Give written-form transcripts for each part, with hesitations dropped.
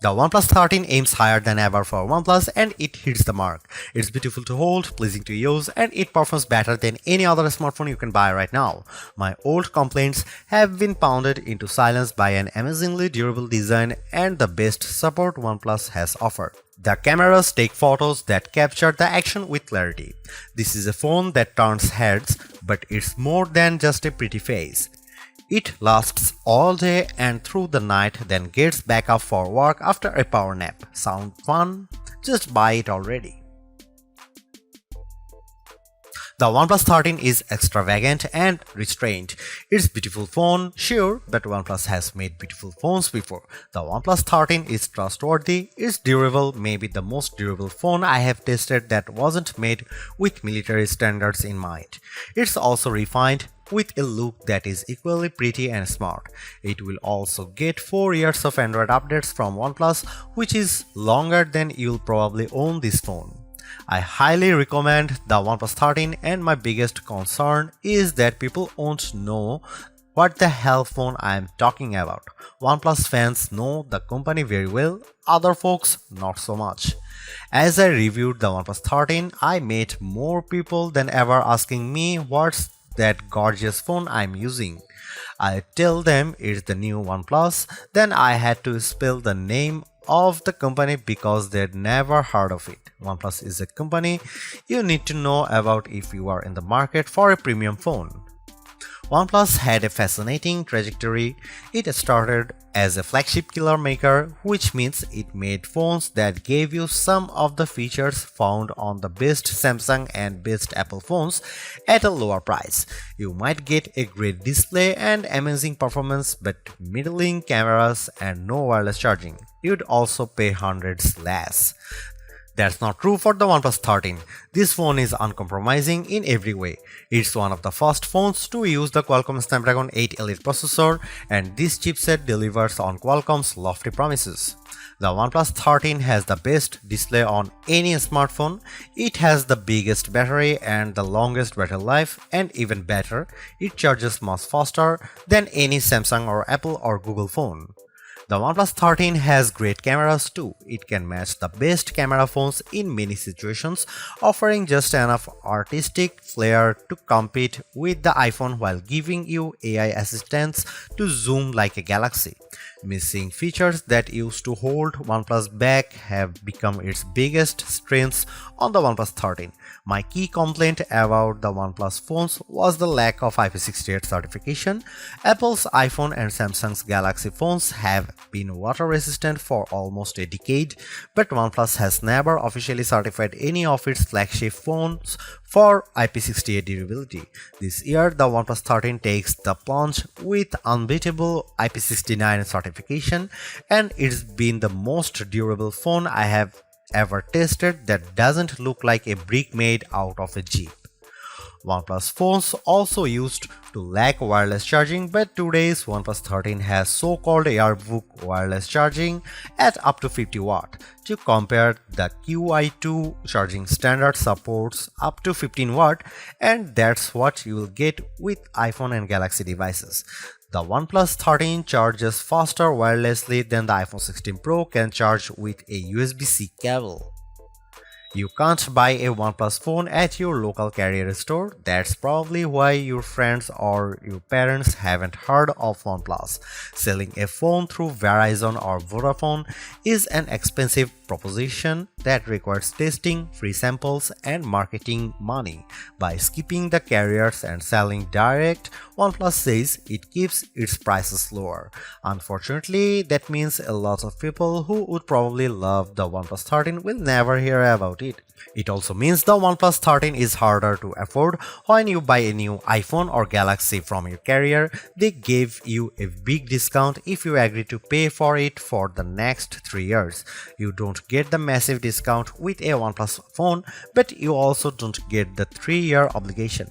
The OnePlus 13 aims higher than ever for OnePlus and it hits the mark. It's beautiful to hold, pleasing to use, and it performs better than any other smartphone you can buy right now. My old complaints have been pounded into silence by an amazingly durable design and the best support OnePlus has offered. The cameras take photos that capture the action with clarity. This is a phone that turns heads, but it's more than just a pretty face. It lasts all day and through the night, then gets back up for work after a power nap. Sound fun? Just buy it already. The OnePlus 13 is extravagant and restrained. It's a beautiful phone, sure, but OnePlus has made beautiful phones before. The OnePlus 13 is trustworthy, it's durable, maybe the most durable phone I have tested that wasn't made with military standards in mind. It's also refined, with a look that is equally pretty and smart. It will also get 4 years of Android updates from OnePlus, which is longer than you'll probably own this phone. I highly recommend the OnePlus 13 and my biggest concern is that people won't know what the hell phone I am talking about. OnePlus fans know the company very well, other folks not so much. As I reviewed the OnePlus 13, I met more people than ever asking me what's that gorgeous phone I'm using. I tell them it's the new OnePlus, then I had to spell the name of the company because they'd never heard of it. OnePlus is a company you need to know about if you are in the market for a premium phone. OnePlus had a fascinating trajectory. It started as a flagship killer maker, which means it made phones that gave you some of the features found on the best Samsung and best Apple phones at a lower price. You might get a great display and amazing performance, but middling cameras and no wireless charging. You'd also pay hundreds less. That's not true for the OnePlus 13. This phone is uncompromising in every way. It's one of the first phones to use the Qualcomm Snapdragon 8 Elite processor, and this chipset delivers on Qualcomm's lofty promises. The OnePlus 13 has the best display on any smartphone. It has the biggest battery and the longest battery life, and even better, it charges much faster than any Samsung or Apple or Google phone. The OnePlus 13 has great cameras too. It can match the best camera phones in many situations, offering just enough artistic flair to compete with the iPhone while giving you AI assistance to zoom like a galaxy. Missing features that used to hold OnePlus back have become its biggest strengths on the OnePlus 13. My key complaint about the OnePlus phones was the lack of IP68 certification. Apple's iPhone and Samsung's Galaxy phones have been water resistant for almost a decade, but OnePlus has never officially certified any of its flagship phones for IP68 durability. This year, the OnePlus 13 takes the plunge with unbeatable IP69 certification, and it's been the most durable phone I have ever tested that doesn't look like a brick made out of a Jeep. OnePlus phones also used to lack wireless charging, but today's OnePlus 13 has so-called Airbook wireless charging at up to 50 watt. To compare, the QI2 charging standard supports up to 15 watt, and that's what you will get with iPhone and Galaxy devices. The OnePlus 13 charges faster wirelessly than the iPhone 16 Pro can charge with a USB-C cable. You can't buy a OnePlus phone at your local carrier store. That's probably why your friends or your parents haven't heard of OnePlus. Selling a phone through Verizon or Vodafone is an expensive proposition that requires testing, free samples, and marketing money. By skipping the carriers and selling direct, OnePlus says it keeps its prices lower. Unfortunately, that means a lot of people who would probably love the OnePlus 13 will never hear about it. It also means the OnePlus 13 is harder to afford. When you buy a new iPhone or Galaxy from your carrier, they give you a big discount if you agree to pay for it for the next 3 years. You don't get the massive discount with a OnePlus phone, but you also don't get the 3-year obligation.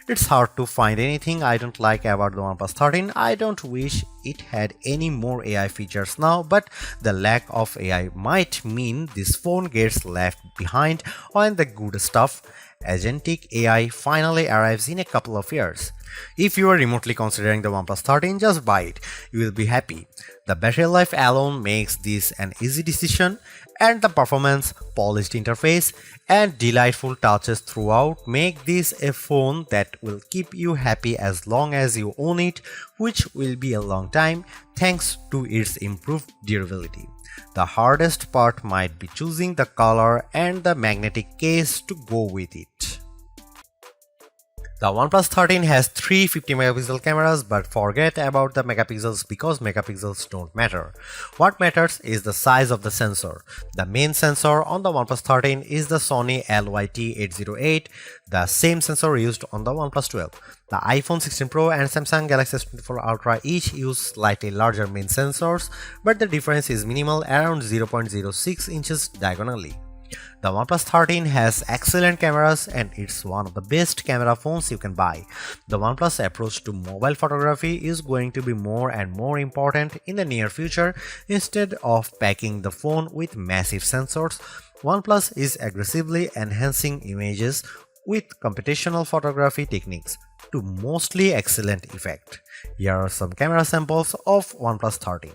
It's hard to find anything I don't like about the OnePlus 13. I don't wish it had any more AI features now, but the lack of AI might mean this phone gets left behind when the good stuff agentic AI finally arrives in a couple of years. If you are remotely considering the OnePlus 13, just buy it. You will be happy. The battery life alone makes this an easy decision, and the performance, polished interface, and delightful touches throughout make this a phone that will keep you happy as long as you own it, which will be a long time thanks to its improved durability. The hardest part might be choosing the color and the magnetic case to go with it. The OnePlus 13 has three 50-megapixel cameras, but forget about the megapixels because megapixels don't matter. What matters is the size of the sensor. The main sensor on the OnePlus 13 is the Sony LYT808, the same sensor used on the OnePlus 12. The iPhone 16 Pro and Samsung Galaxy S24 Ultra each use slightly larger main sensors, but the difference is minimal, around 0.06 inches diagonally. The OnePlus 13 has excellent cameras and it's one of the best camera phones you can buy. The OnePlus approach to mobile photography is going to be more and more important in the near future. Instead of packing the phone with massive sensors, OnePlus is aggressively enhancing images with computational photography techniques to mostly excellent effect. Here are some camera samples of OnePlus 13.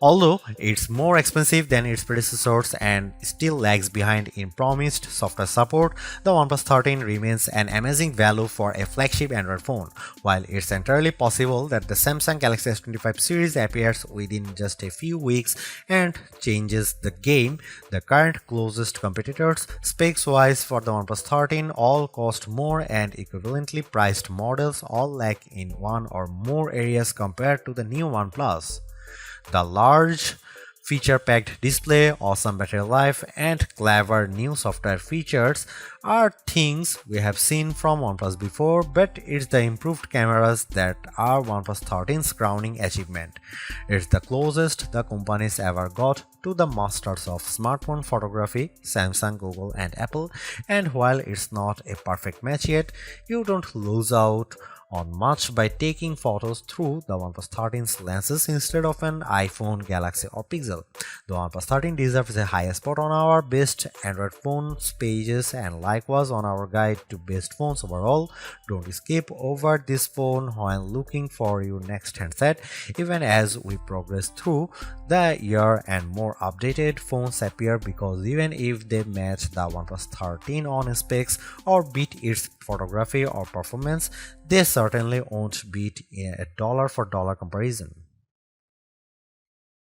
Although it's more expensive than its predecessors and still lags behind in promised software support, the OnePlus 13 remains an amazing value for a flagship Android phone. While it's entirely possible that the Samsung Galaxy S25 series appears within just a few weeks and changes the game, the current closest competitors, specs-wise for the OnePlus 13, all cost more and equivalently priced models all lack in one or more areas compared to the new OnePlus. The large feature-packed display, awesome battery life, and clever new software features are things we have seen from OnePlus before, but it's the improved cameras that are OnePlus 13's crowning achievement. It's the closest the companies ever got to the masters of smartphone photography, Samsung, Google, and Apple, and while it's not a perfect match yet, you don't lose out on much by taking photos through the OnePlus 13's lenses instead of an iPhone, Galaxy, or Pixel. The OnePlus 13 deserves a high spot on our best Android phones pages and likewise on our guide to best phones overall. Don't skip over this phone while looking for your next handset, even as we progress through the year and more updated phones appear, because even if they match the OnePlus 13 on specs or beat its photography or performance, they certainly won't beat a dollar for dollar comparison.